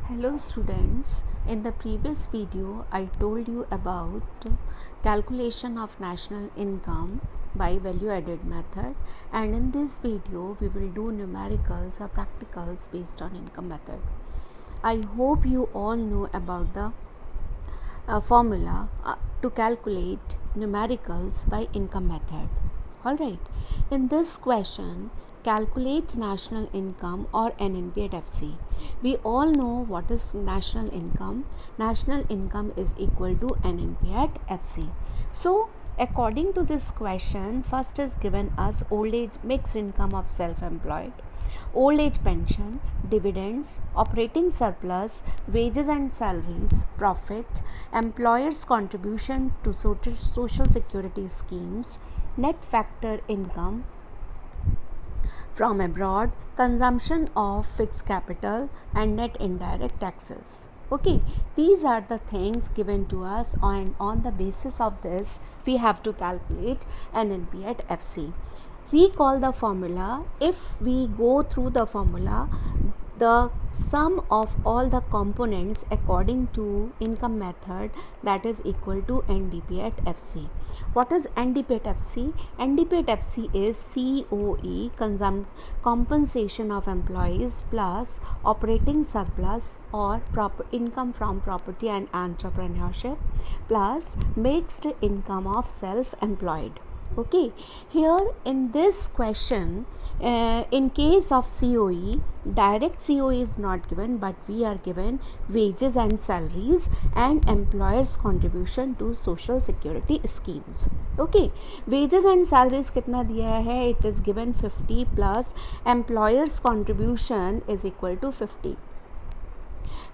Hello students, in the previous video I told you about calculation of national income by value added method, and in this video we will do numericals or practicals based on income method. I hope you all know about the formula to calculate numericals by income method. Alright, in this question calculate national income or NNP at FC. We all know what is national income. National income is equal to NNP at FC. So according to this question, first is given us old age mixed income of self-employed, old age pension, dividends, operating surplus, wages and salaries, profit, employers' contribution to social security schemes, net factor income from abroad, consumption of fixed capital, and net indirect taxes. Okay, these are the things given to us, and on the basis of this we have to calculate NNP at FC. Recall the formula. If we go through the formula, the sum of all the components according to income method, that is equal to NDP at FC. What is NDP at FC? NDP at FC is COE, compensation of employees, plus operating surplus or income from property and entrepreneurship, plus mixed income of self-employed. Okay, here in this question, in case of COE, direct COE is not given, but we are given wages and salaries and employers contribution to social security schemes. Okay, wages and salaries कितना दिया है? It is given 50 plus employers contribution is equal to 50.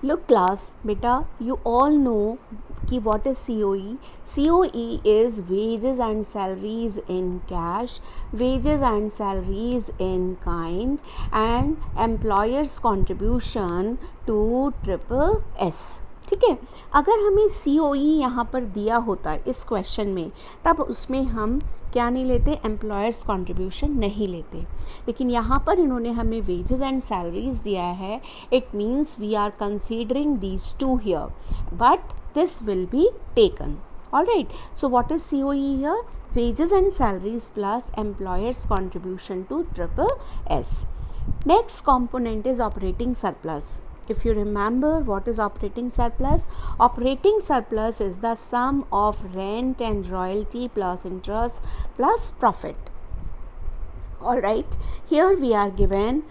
Look class, beta, you all know कि what is COE? COE is wages and salaries in cash, wages and salaries in kind, and employers contribution to triple S. ठीक है, अगर हमें COE यहाँ पर दिया होता है इस क्वेश्चन में, तब उसमें हम क्या नहीं लेते? एम्प्लॉयर्स कंट्रीब्यूशन नहीं लेते, लेकिन यहाँ पर इन्होंने हमें वेजेस एंड सैलरीज दिया है. It means we are considering these two here, but this will be taken. Alright, so what is COE here? Wages and salaries plus employers contribution to triple S. Next component is operating surplus. If you remember, what is operating surplus? Operating surplus is the sum of rent and royalty plus interest plus profit. Alright, here we are given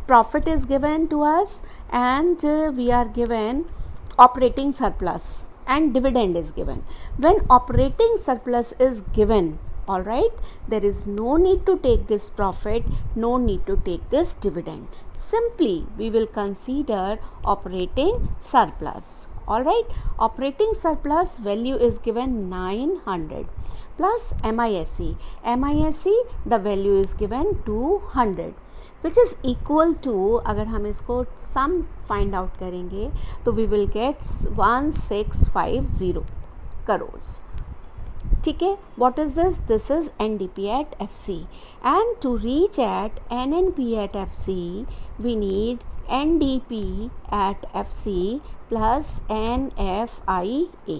profit is given to us, and we are given operating surplus and dividend is given. When operating surplus is given, all right, there is no need to take this profit, no need to take this dividend. Simply we will consider operating surplus. All right, operating surplus value is given 900 plus MISC. MISC the value is given 200, which is equal to, अगर हम इसको sum find out करेंगे तो we will gate 1650 crore. ठीक है, what is this? This is NDP at FC, and to reach at NNP at FC we need NDP at FC plus NFIA.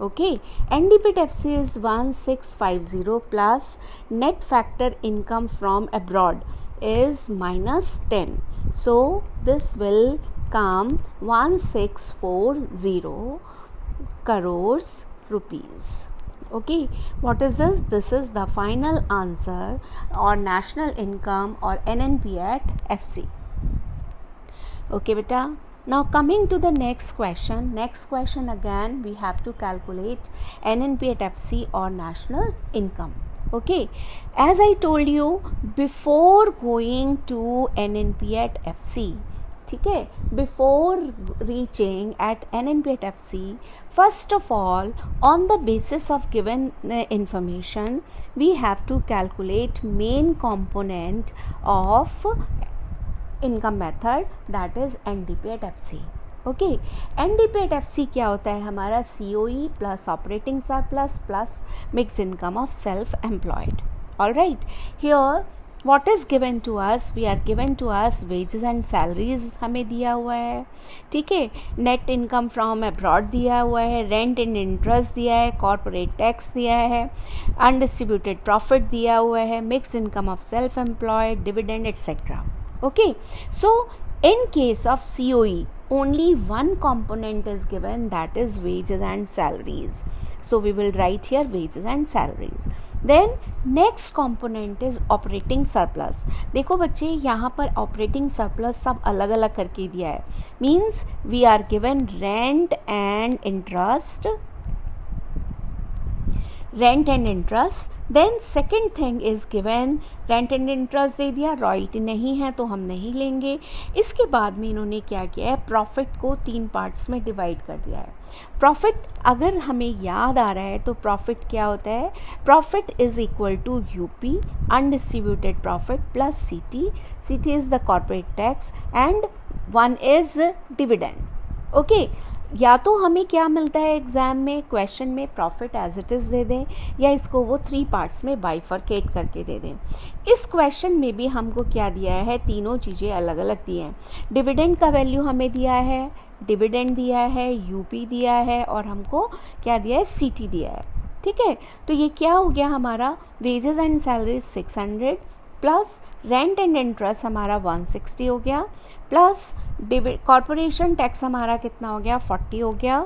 Okay, NDP at FC is 1650 plus net factor income from abroad is minus 10, so this will come 1640 crores rupees. Okay, what is this? This is the final answer or national income or NNP at FC. Okay beta, now coming to the next question. Next question again we have to calculate NNP at FC or national income. Okay, as I told you before going to NNP at FC, ठीक है, before reaching at NNP at FC, first of all, on the basis of given information, we have to calculate main component of income method, that is NDP at FC. Okay, NDP at FC क्या होता है? हमारा COE plus operating surplus plus mix income of self employed. All right, here what is given to us, we are given to us wages and salaries हमें दिया हुआ है, ठीक है, नेट इनकम फ्रॉम अब्रॉड दिया हुआ है, रेंट एंड इंटरेस्ट दिया है, कॉर्पोरेट टैक्स दिया है, अनडिस्ट्रीब्यूटेड प्रॉफिट दिया हुआ है, mix income of self employed, dividend etcetera. Okay, so in case of COE only one component is given, that is wages and salaries. So we will write here wages and salaries. Then next component is operating surplus. देखो बच्चे यहाँ पर operating surplus सब अलग अलग करके दिया है. Means we are given rent and interest. Then second thing is given, rent and interest दे दिया, रॉयल्टी नहीं है तो हम नहीं लेंगे. इसके बाद में इन्होंने क्या किया है, प्रॉफिट को 3 पार्ट्स में डिवाइड कर दिया है. प्रॉफिट अगर हमें याद आ रहा है तो प्रॉफिट क्या होता है, profit is equal to UP undistributed profit plus CT. CT is the corporate tax and 1 is dividend. Okay, या तो हमें क्या मिलता है एग्ज़ाम में, क्वेश्चन में प्रॉफिट एज इट इज़ दे दें या इसको वो 3 पार्ट्स में बाइफरकेट करके दे दें. इस क्वेश्चन में भी हमको क्या दिया है, तीनों चीज़ें अलग अलग दी हैं. डिविडेंड का वैल्यू हमें दिया है, डिविडेंड दिया है, यूपी दिया है और हमको क्या दिया है, सीटी दिया है. ठीक है, तो ये क्या हो गया हमारा, wages and salaries 600 plus rent and interest हमारा 160 हो गया, प्लस कॉर्पोरेशन टैक्स हमारा कितना हो गया, 40 हो गया,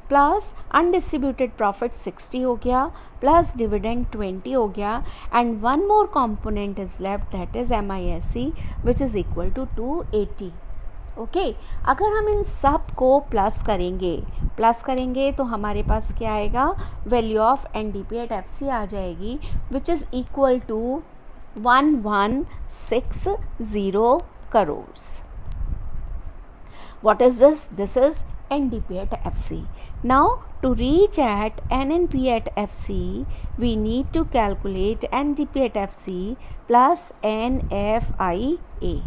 प्लस अनडिस्ट्रीब्यूटेड प्रॉफिट 60 हो गया, प्लस डिविडेंड 20 हो गया, and one more component is left, that is MISC which is equal to 280. Okay, अगर हम इन सब को प्लस करेंगे तो हमारे पास क्या आएगा, value of NDP at FC आ जाएगी which is equal to 1160 crores. What is this? This is NDP at FC. Now to reach at NNP at FC, we need to calculate NDP at FC plus NFIA.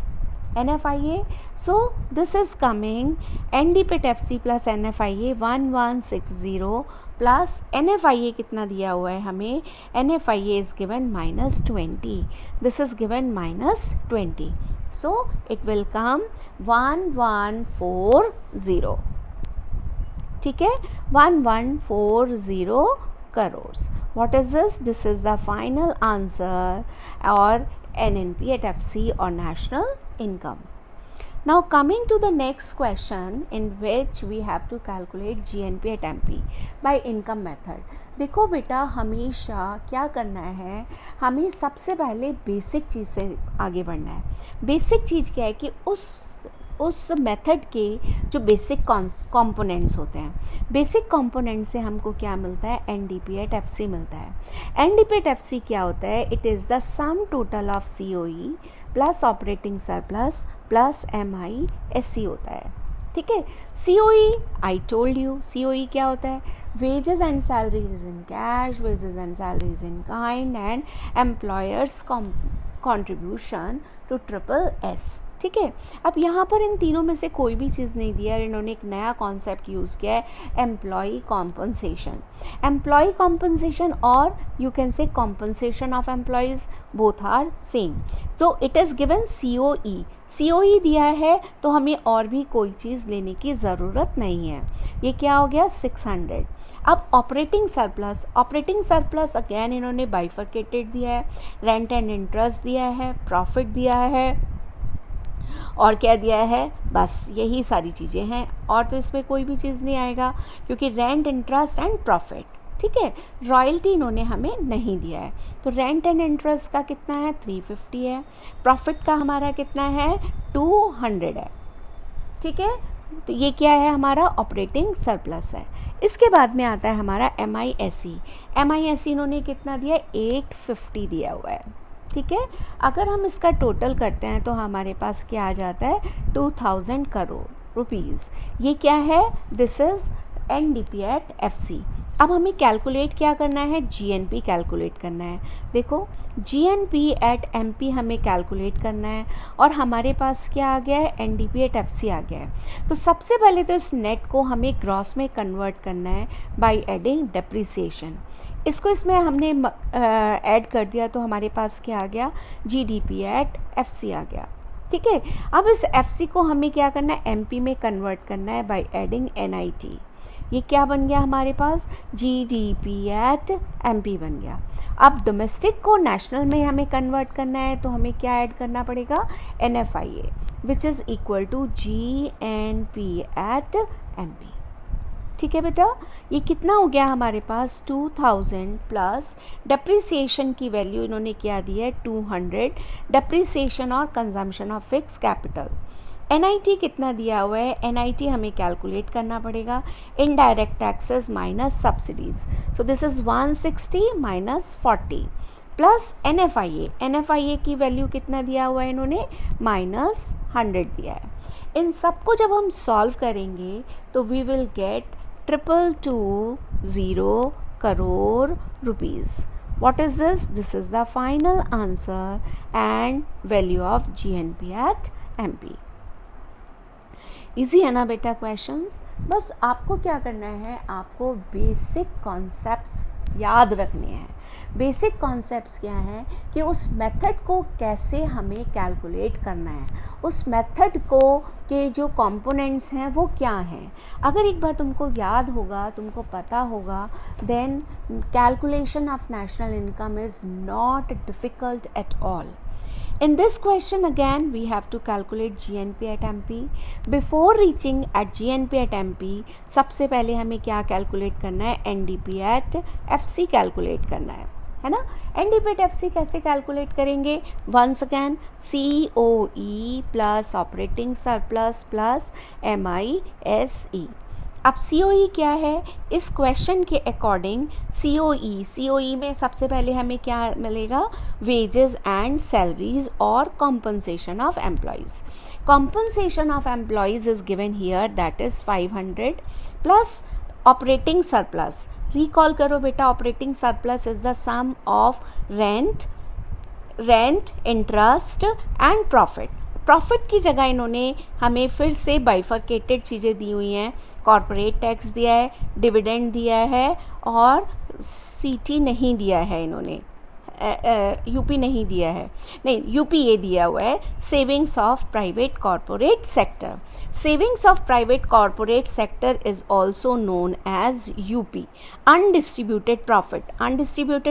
So this is coming NDP at FC plus NFIA 1160 plus NFIA कितना दिया हुआ है हमें, NFIA is given -20. This is given -20. So it will come 1140. ठीक है, 1140 crores. What is this? This is the final answer or NNP at FC or national income. Now coming to the next question in which we have to calculate GNP at MP by income method. देखो बेटा, हमेशा क्या करना है, हमें सबसे पहले basic चीज़ से आगे बढ़ना है. बेसिक चीज़ क्या है कि उस मेथड के जो बेसिक कंपोनेंट्स होते हैं, बेसिक कंपोनेंट से हमको क्या मिलता है, NDP at FC मिलता है. NDP at FC क्या होता है, it is the sum total of COE plus operating surplus plus MISC होता है. ठीक है, COE I told you, COE क्या होता है, wages and salaries in cash, wages and salaries in kind and employers contribution to SSS. ठीक है, अब यहाँ पर इन तीनों में से कोई भी चीज़ नहीं दिया है, इन्होंने एक नया कॉन्सेप्ट यूज़ किया है, एम्प्लॉई कॉम्पनसेशन और you can say compensation of employees, both are same. तो इट इज़ गिवन COE दिया है तो हमें और भी कोई चीज़ लेने की ज़रूरत नहीं है. ये क्या हो गया, 600. अब ऑपरेटिंग सरप्लस अगेन इन्होंने बाइफरकेटेड दिया है, रेंट एंड इंटरेस्ट दिया है, प्रॉफिट दिया है और क्या दिया है, बस यही सारी चीज़ें हैं और तो इसमें कोई भी चीज़ नहीं आएगा क्योंकि रेंट, इंटरेस्ट एंड प्रॉफिट. ठीक है, रॉयल्टी इन्होंने हमें नहीं दिया है. तो रेंट एंड इंटरेस्ट का कितना है, 350 है, प्रॉफिट का हमारा कितना है, 200 है. ठीक है, तो ये क्या है, हमारा ऑपरेटिंग सरप्लस है. इसके बाद में आता है हमारा MISC इन्होंने कितना दिया, 850 दिया हुआ है. ठीक है, अगर हम इसका टोटल करते हैं तो हमारे पास क्या आ जाता है, 2000 करोड़ रुपीज़. ये क्या है, this is NDP at FC. अब हमें कैलकुलेट क्या करना है, जीएनपी कैलकुलेट करना है। देखो जीएनपी एट एमपी हमें कैलकुलेट करना है और हमारे पास क्या आ गया है, एनडीपी एट एफसी आ गया है। तो सबसे पहले तो इस नेट को हमें ग्रॉस में कन्वर्ट करना है बाय एडिंग डेप्रिसिएशन। इसको इसमें हमने ऐड कर दिया तो हमारे पास क्या आ गया, जीडीपी एट एफसी आ गया। ठीक है, अब इस एफसी को हमें क्या करना है, एमपी में कन्वर्ट करना है बाय एडिंग एनआईटी। ये क्या बन गया हमारे पास, जीडीपी एट एमपी बन गया। अब डोमेस्टिक को नेशनल में हमें कन्वर्ट करना है तो हमें क्या ऐड करना पड़ेगा, NFIA which is equal to GNP at MP. ठीक है बेटा, ये कितना हो गया हमारे पास, 2000 प्लस डेप्रिसिएशन की वैल्यू इन्होंने क्या दी है, 200, डेप्रिसिएशन और consumption of fix capital. NIT कितना दिया हुआ है, एनआईटी हमें कैलकुलेट करना पड़ेगा, indirect taxes minus subsidies, so this is 160 minus 40 plus NFIA की वैल्यू कितना दिया हुआ है इन्होंने, -100 दिया है। इन सबको जब हम सॉल्व करेंगे तो we will get 220 crore rupees. What is this? This is the final answer and value of GNP at MP. Easy है ना बेटा क्वेश्चंस? बस आपको क्या करना है, आपको बेसिक कॉन्सेप्ट्स याद रखने हैं। बेसिक कॉन्सेप्ट्स क्या हैं कि उस मेथड को कैसे हमें कैलकुलेट करना है, उस मेथड को के जो कंपोनेंट्स हैं वो क्या हैं। अगर एक बार तुमको याद होगा, तुमको पता होगा, then calculation of national income is not difficult at all. In this question again we have to calculate GNP at MP. Before reaching at GNP at MP, सबसे पहले हमें क्या कैलकुलेट करना है, NDP at FC कैलकुलेट करना है ना। NDP at FC कैसे कैलकुलेट करेंगे, once again COE plus operating surplus plus MISE। अब COE क्या है, इस क्वेश्चन के अकॉर्डिंग COE में सबसे पहले हमें क्या मिलेगा, वेजेस एंड सैलरीज और compensation of employees. Compensation of employees is given here, that is 500 plus operating surplus. Recall करो बेटा, operating surplus is the sum of rent, interest and profit. Profit की जगह इन्होंने हमें फिर से बाइफरकेटेड चीज़ें दी हुई हैं, कॉर्पोरेट टैक्स दिया है, डिविडेंड दिया है और सीटी नहीं दिया है इन्होंने, यूपी नहीं दिया है, नहीं यूपी ये दिया हुआ है, savings of private corporate sector. Savings of private corporate sector is also known as UP, undistributed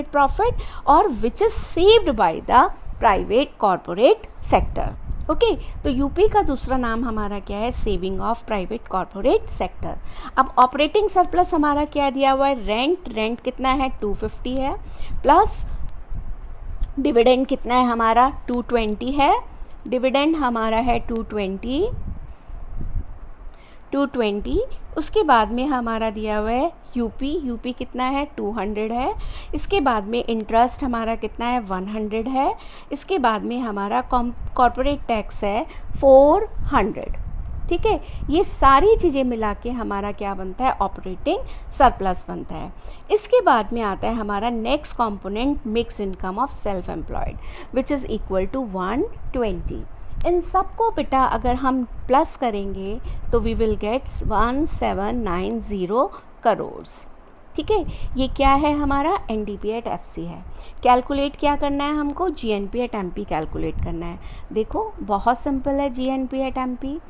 profit और which is saved by the private corporate sector. Okay, तो यूपी का दूसरा नाम हमारा क्या है, saving of private corporate sector. अब operating surplus हमारा क्या दिया हुआ है, रेंट कितना है, 250 है, प्लस डिविडेंड कितना है हमारा, 220 है, डिविडेंड हमारा है 220। उसके बाद में हमारा दिया हुआ है यूपी कितना है, 200 है। इसके बाद में इंटरेस्ट हमारा कितना है, 100 है। इसके बाद में हमारा कॉर्पोरेट टैक्स है 400। ठीक है, ये सारी चीज़ें मिला के हमारा क्या बनता है, ऑपरेटिंग सरप्लस बनता है। इसके बाद में आता है हमारा next component, mix income of self employed which is equal to 120। इन सब को बेटा अगर हम प्लस करेंगे तो वी विल गेट 1790 करोड़। ठीक है, ये क्या है हमारा, एनडीपी एट एफसी है। कैलकुलेट क्या करना है हमको, जीएनपी एट एमपी कैलकुलेट करना है। देखो बहुत सिंपल है, GNP at MP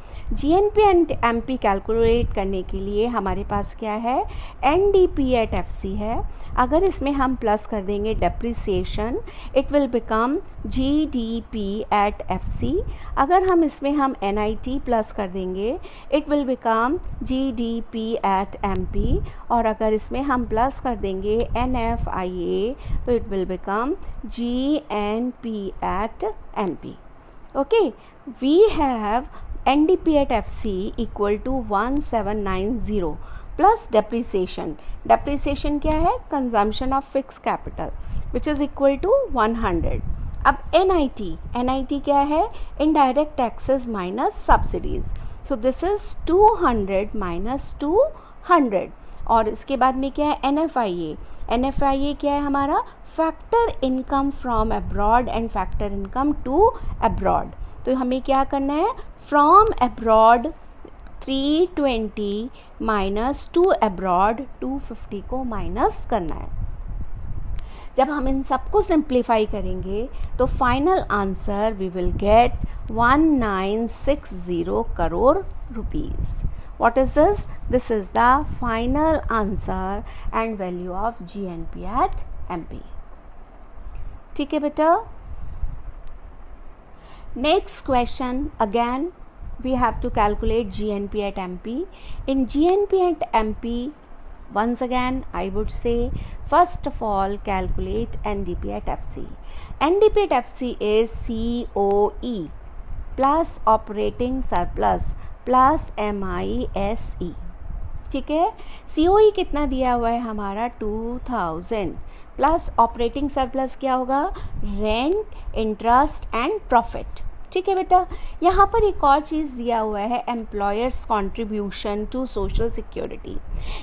and MP calculate करने के लिए हमारे पास क्या है, एनडीपी एट एफसी है। अगर इसमें हम प्लस कर देंगे depreciation, it will become GDP at FC. अगर हम इसमें हम एनआईटी प्लस कर देंगे, it will become GDP at MP. और अगर इसमें हम प्लस कर देंगे NFIA तो it will become GNP at MP. Okay, we have NDP at FC equal to 1790 plus depreciation क्या है, consumption of fix capital which is equal to 100। अब NIT क्या है, indirect taxes minus subsidies, so this is 200 minus 200। और इसके बाद में क्या है NFIA. NFIA क्या है हमारा, factor income from abroad and factor income to abroad. तो हमें क्या करना है, from abroad 320 minus to abroad 250 को माइनस करना है. जब हम इन सबको सिंप्लीफाई करेंगे तो final answer we will get 1960 crore rupees. What is this? This is the final answer and value of GNP at MP. ठीक है बेटा. Next question, again we have to calculate GNP at MP. In GNP at MP, once again I would say first of all calculate NDP at FC. NDP at FC is COE plus operating surplus plus MISE. ठीक है, COE कितना दिया हुआ है हमारा 2000 plus operating surplus क्या होगा, rent, interest and profit. ठीक है बेटा. यहाँ पर एक और चीज़ दिया हुआ है, employers contribution to social security.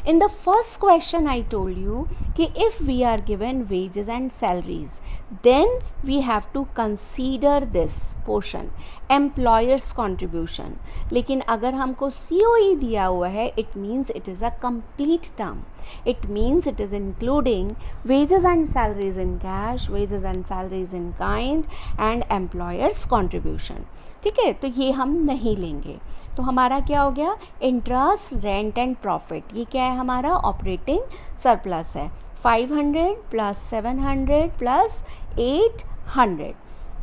In the first question I told you कि if we are given wages and salaries then we have to consider this portion employers contribution. लेकिन अगर हमको COE दिया हुआ है it means it is a complete term. It means it is including wages and salaries in cash, wages and salaries in kind and employers contribution. ठीक है, तो ये हम नहीं लेंगे. तो हमारा क्या हो गया, इंटरेस्ट, रेंट एंड प्रॉफिट. ये क्या है हमारा, ऑपरेटिंग सरप्लस है. 500 प्लस 700 प्लस 800.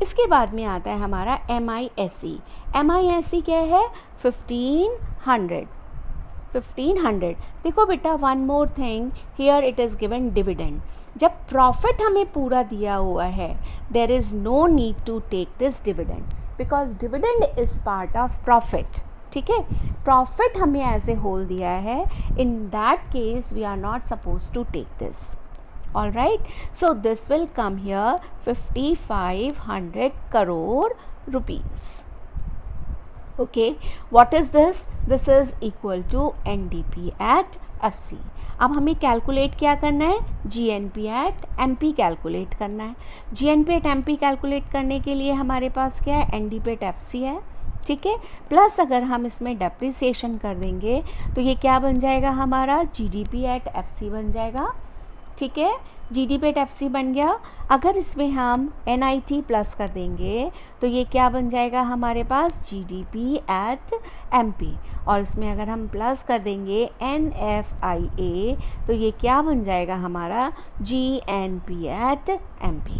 इसके बाद में आता है हमारा MISE. MISE क्या है, 1500. देखो बेटा, one more thing here, it is given dividend. जब प्रॉफिट हमें पूरा दिया हुआ है there is no need to take this dividend because dividend is part of profit. ठीक है, प्रॉफिट हमें एज ए होल दिया है. In that case we are not suppose to take this. All right, so this will come here 5500 crore rupees. Okay, what is this? This is equal to NDP at FC. अब हमें calculate क्या करना है, GNP at MP calculate करना है. GNP at MP calculate करने के लिए हमारे पास क्या है, NDP at FC है. ठीक है, प्लस अगर हम इसमें डेप्रिसिएशन कर देंगे तो ये क्या बन जाएगा हमारा, GDP at FC बन जाएगा. ठीक है, GDP at FC बन गया. अगर इसमें हम NIT प्लस कर देंगे तो ये क्या बन जाएगा हमारे पास, GDP at MP. और इसमें अगर हम प्लस कर देंगे NFIA तो ये क्या बन जाएगा हमारा, GNP at MP.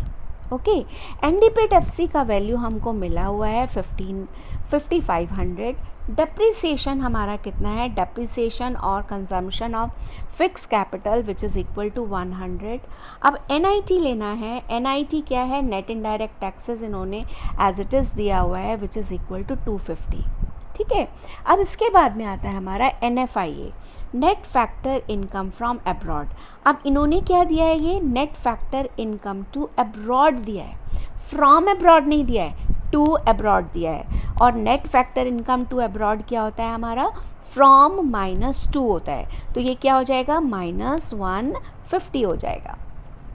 Okay, NDP at FC का वैल्यू हमको मिला हुआ है 5500. डेप्रिसिएशन हमारा कितना है, डेप्रिसिएशन और consumption of fix capital which is equal to 100. अब NIT लेना है. NIT क्या है, नेट इनडायरेक्ट टैक्सेस इन्होंने एज इट इज़ दिया हुआ है विच इज़ इक्वल टू 250. ठीक है, अब इसके बाद में आता है हमारा NFIA, net factor income from abroad. अब इन्होंने क्या दिया है, ये net factor income to abroad दिया है, फ्रॉम अब्रॉड नहीं दिया है, टू अब्रॉड दिया है. और net factor income to abroad क्या होता है हमारा, फ्रॉम -2 होता है. तो ये क्या हो जाएगा, -150 हो जाएगा.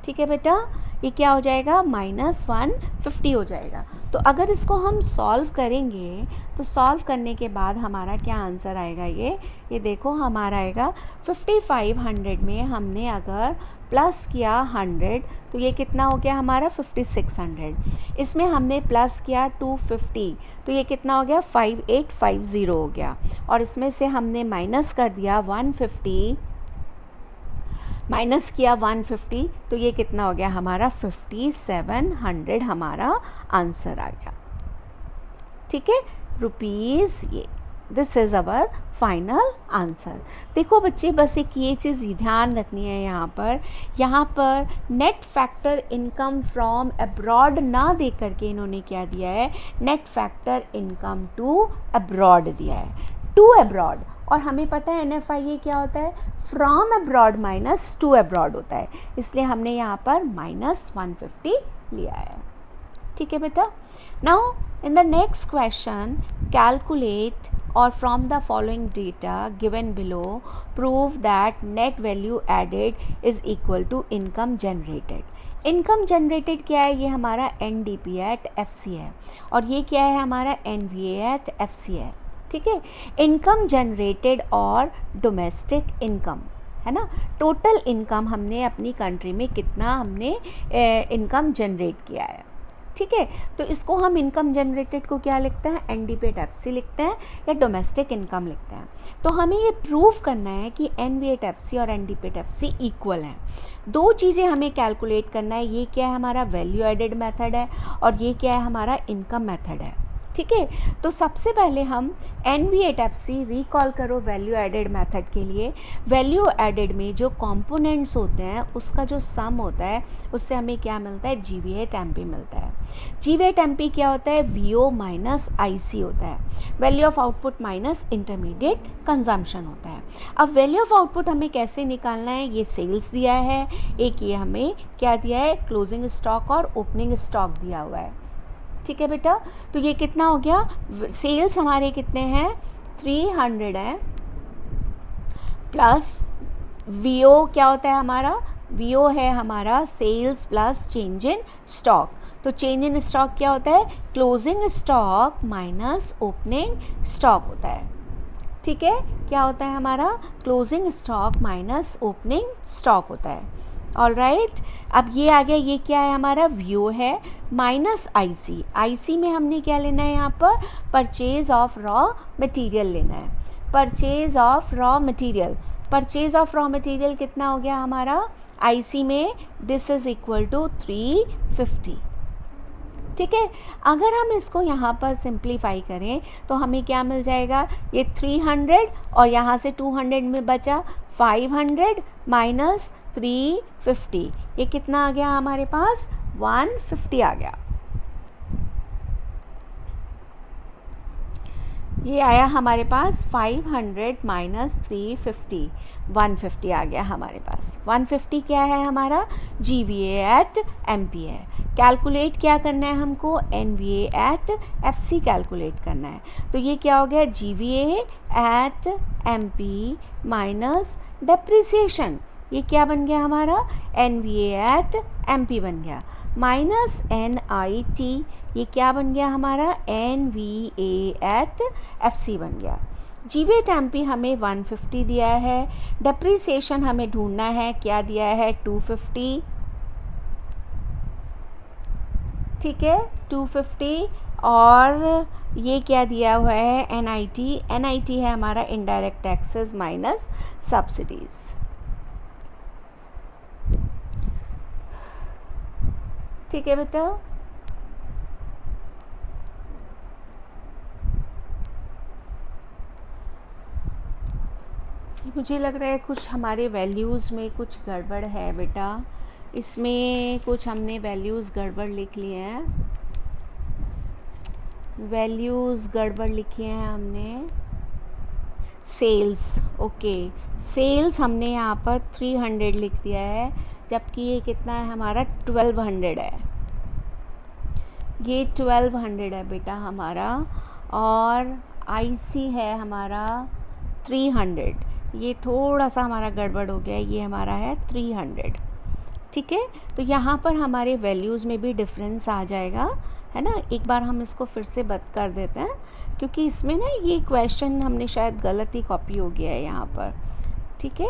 ठीक है बेटा, ये क्या हो जाएगा, -150 हो जाएगा. तो अगर इसको हम सॉल्व करेंगे तो सॉल्व करने के बाद हमारा क्या आंसर आएगा, ये देखो हमारा आएगा 5500 में हमने अगर प्लस किया 100 तो ये कितना हो गया हमारा 5600. इसमें हमने प्लस किया 250 तो ये कितना हो गया 5850 हो गया. और इसमें से हमने माइनस कर दिया 150, माइनस किया 150 तो ये कितना हो गया हमारा 5700 हमारा आंसर आ गया. ठीक है रुपीज़. ये this is our final answer. देखो बच्चे, बस एक ये चीज़ ध्यान रखनी है, यहाँ पर net factor income from abroad ना दे करके इन्होंने क्या दिया है, net factor income to abroad दिया है, टू अब्रॉड. और हमें पता है NFIA क्या होता है, from abroad minus to abroad होता है, इसलिए हमने यहाँ पर -150 लिया है. ठीक है बेटा. Now in the next question calculate or from the following data given below prove that net value added is equal to income generated. Income generated क्या है, ये हमारा NDP एट FC है और ये क्या है हमारा NVA एट FC है. ठीक है, इनकम जनरेटेड और डोमेस्टिक इनकम है ना, टोटल इनकम हमने अपनी कंट्री में कितना हमने इनकम जनरेट किया है. ठीक है, तो इसको हम इनकम जनरेटेड को क्या लिखते हैं, NDP एट FC लिखते हैं या डोमेस्टिक इनकम लिखते हैं. तो हमें ये प्रूव करना है कि NVA एट FC और NDP एट FC इक्वल हैं. दो चीज़ें हमें कैलकुलेट करना है, ये क्या है हमारा वैल्यू एडेड मेथड है और ये क्या है हमारा इनकम मेथड है. ठीक है, तो सबसे पहले हम NVA एट FC रिकॉल करो वैल्यू एडेड मेथड के लिए. वैल्यू एडेड में जो कंपोनेंट्स होते हैं उसका जो सम होता है उससे हमें क्या मिलता है, GVA एट MP मिलता है. GVA एट MP क्या होता है, VO माइनस IC होता है, value of output minus intermediate consumption होता है. अब वैल्यू ऑफ आउटपुट हमें कैसे निकालना है, ये सेल्स दिया है, एक ये हमें क्या दिया है, क्लोजिंग स्टॉक और ओपनिंग स्टॉक दिया हुआ है. ठीक है बेटा, तो ये कितना हो गया, सेल्स हमारे कितने हैं 300 है, प्लस VO क्या होता है हमारा, VO है हमारा sales plus change in stock. तो चेंज इन स्टॉक क्या होता है, closing stock minus opening stock होता है. ठीक है, क्या होता है हमारा, closing stock minus opening stock होता है. ऑल राइट, अब ये आ गया, ये क्या है हमारा VO है माइनस IC में हमने क्या लेना है यहाँ पर, परचेज ऑफ रॉ मटेरियल लेना है. परचेज ऑफ रॉ मटेरियल कितना हो गया हमारा, IC में दिस इज इक्वल टू 350. ठीक है, अगर हम इसको यहाँ पर सिंप्लीफाई करें तो हमें क्या मिल जाएगा, ये 300 और यहाँ से 200 में बचा 500 माइनस 350, ये कितना आ गया हमारे पास, 150 आ गया. ये आया हमारे पास 500 माइनस 350, 150 आ गया हमारे पास. 150 क्या है हमारा, GVA एट MP है. कैलकुलेट क्या करना है हमको, NVA एट FC कैलकुलेट करना है. तो ये क्या हो गया, GVA at MP minus depreciation, ये क्या बन गया हमारा, NVA एट MP बन गया, माइनस NIT, ये क्या बन गया हमारा, NVA एट FC बन गया. GVA एट MP हमें 150 दिया है, डेप्रिसिएशन हमें ढूंढना है, क्या दिया है 250. ठीक है, 250 और ये क्या दिया हुआ है, NIT है हमारा इनडायरेक्ट टैक्सेस माइनस सब्सिडीज़. ठीक है बेटा, मुझे लग रहा है कुछ हमारे वैल्यूज़ में कुछ गड़बड़ है बेटा, इसमें कुछ हमने वैल्यूज़ गड़बड़ लिख लिए हैं, वैल्यूज़ गड़बड़ लिखी हैं हमने. सेल्स, ओके, सेल्स हमने यहाँ पर 300 लिख दिया है, जबकि ये कितना है हमारा 1200 है, ये 1200 है बेटा हमारा, और IC है हमारा 300, ये थोड़ा सा हमारा गड़बड़ हो गया, ये हमारा है 300. ठीक है, तो यहाँ पर हमारे वैल्यूज़ में भी डिफरेंस आ जाएगा, है ना. एक बार हम इसको फिर से बंद कर देते हैं, क्योंकि इसमें ना ये क्वेश्चन हमने शायद गलत ही कॉपी हो गया है यहाँ पर. ठीक है,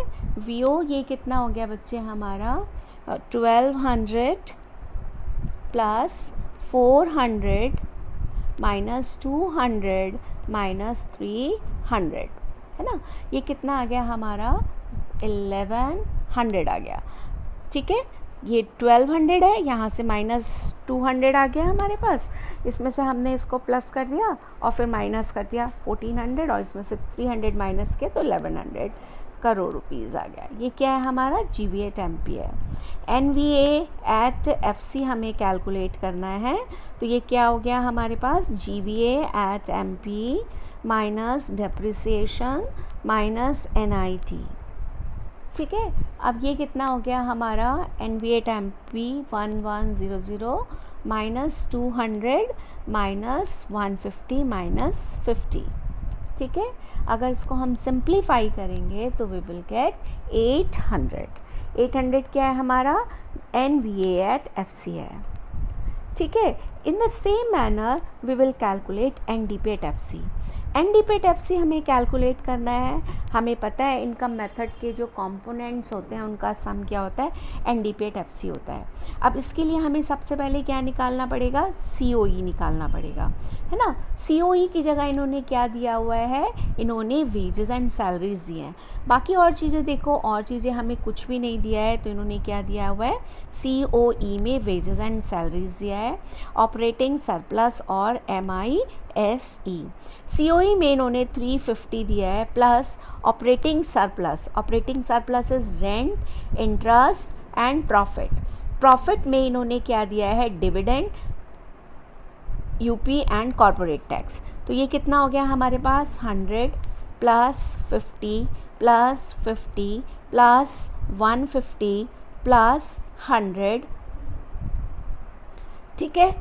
VO ये कितना हो गया बच्चे हमारा 1200 प्लस 400 माइनस 200 माइनस 300, है ना, ये कितना आ गया हमारा 1100 आ गया. ठीक है, ये 1200 है, यहाँ से माइनस 200 आ गया हमारे पास, इसमें से हमने इसको प्लस कर दिया और फिर माइनस कर दिया 1400 और इसमें से 300 माइनस किया तो 1100 करोड़ रुपीज़ आ गया. ये क्या है हमारा, GVA एट MP है. NVA एट FC हमें कैलकुलेट करना है, तो ये क्या हो गया हमारे पास, GVA at MP minus depreciation minus NIT. ठीक है, अब ये कितना हो गया हमारा, NVA at MP 1100 minus 200 minus 150 minus 50. ठीक है। अगर इसको हम सिंप्लीफाई करेंगे तो वी विल गेट 800। 800 क्या है हमारा, NVA at FC है, ठीक है। In the same manner we will calculate NDP at FC। NDP at FC हमें कैलकुलेट करना है, हमें पता है इनकम मेथड के जो कंपोनेंट्स होते हैं उनका सम क्या होता है, NDP at FC होता है। अब इसके लिए हमें सबसे पहले क्या निकालना पड़ेगा, COE निकालना पड़ेगा, है ना। COE की जगह इन्होंने क्या दिया हुआ है, इन्होंने वेजेस एंड सैलरीज दिए हैं। बाकी और चीज़ें देखो, और चीज़ें हमें कुछ भी नहीं दिया है, तो इन्होंने क्या दिया हुआ है, COE में वेजेस एंड सैलरीज दिया है, ऑपरेटिंग सरप्लस और MISE। COE में इन्होंने 350 दिया है plus operating surplus. Operating surplus is rent, interest and profit. Profit में इन्होंने क्या दिया है, dividend, UP and corporate tax. तो ये कितना हो गया हमारे पास, 100 प्लस 50 प्लस 50 प्लस 150 प्लस 100, ठीक है।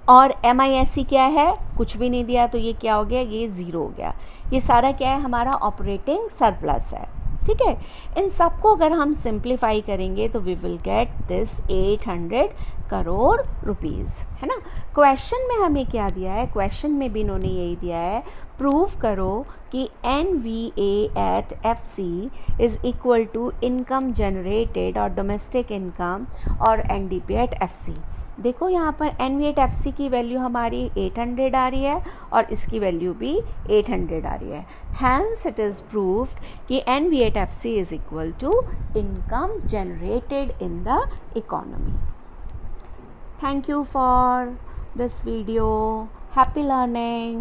और MISE क्या है, कुछ भी नहीं दिया, तो ये क्या हो गया, ये 0 हो गया। ये सारा क्या है, हमारा ऑपरेटिंग सरप्लस है, ठीक है। इन सबको अगर हम सिंप्लीफाई करेंगे तो we will get this 800 crore rupees, है ना। क्वेश्चन में हमें क्या दिया है, क्वेश्चन में भी इन्होंने यही दिया है, प्रूव करो कि NVA at FC is equal to income generated और डोमेस्टिक इनकम और NDP at FC। देखो यहाँ पर NVA at FC की वैल्यू हमारी 800 आ रही है और इसकी वैल्यू भी 800 आ रही है। हैंस इट इज़ प्रूव्ड कि NVA at FC is equal to income generated in the economy. Thank you for this video. Happy learning.